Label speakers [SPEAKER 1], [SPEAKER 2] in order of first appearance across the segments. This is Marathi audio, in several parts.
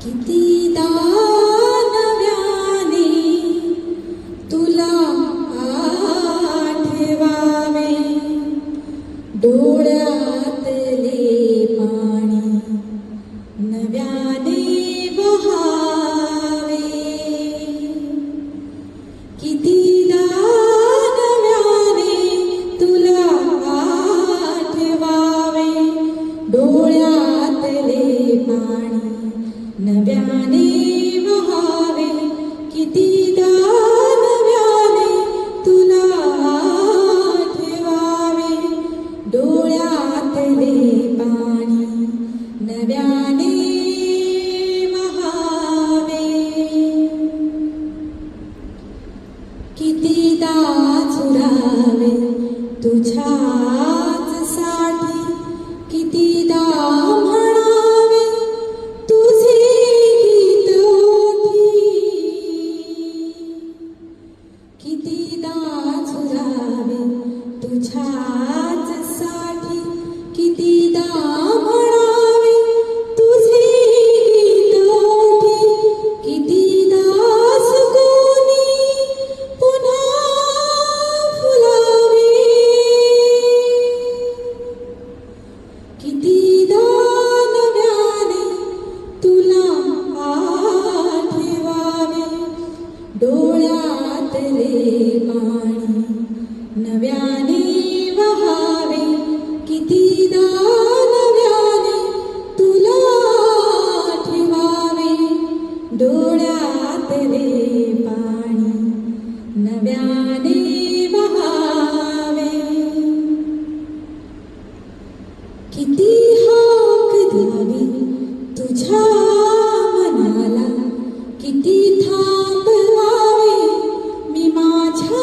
[SPEAKER 1] कितीदा नव्याने तुला आठवावे, डोळ्यातले पाणी नव्याने वहावे. कितीदा नव्याने तुला आठवावे, डोळ्यातले पाणी नव्याने वहावे. कितीदा नव्याने तुला आठवावे, डोळ्यातले पाणी नव्याने वहावे. कितीदा झुरावे तुझ्याच साठी, कितीदा म्हणावे तुझे गीत ओठी. कितीदा झुरावे तुझ्याच साठी, कितीदा म्हणावे तुझे गीत ओठी. कितीदा सुकूनी पुन्हा फुलावे, कितीदा नव्याने तुला आठवावे, डोळ्यातले पाणी नव्याने वहावे. कितीदा नव्याने तुला आठवावे, डोळ्यातले पाणी नव्याने वहावे. किती हाक द्यावी तुझ्या मनाला, किती थांबवावे मी माझ्या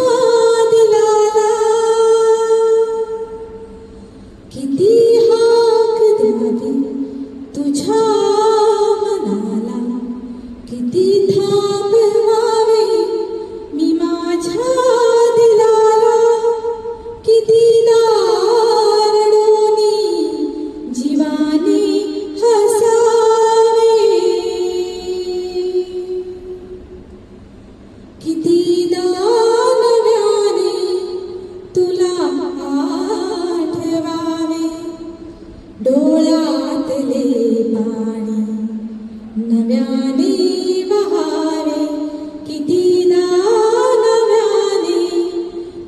[SPEAKER 1] दिलाला. किती हाक द्यावी तुझ्या मनाला, किती थांबवावे मी माझ्या दिलाला. कितीदा रडोनी जीवानी हसावे, कितीदा नव्याने तुला आठवावे, डोळ्यातले पाणी नव्याने वहावे. कितीदा नव्याने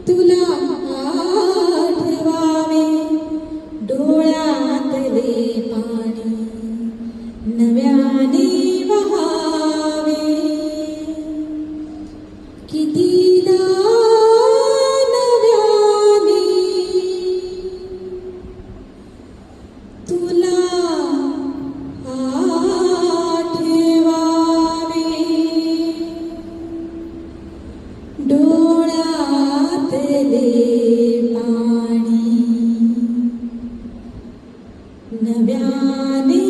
[SPEAKER 1] तुला आठवावे, डोळ्यातले पाणी नव्याने वहावे. कितीदा नव्याने तुला आठवावे, डोळ्यातले पाणी नव्याने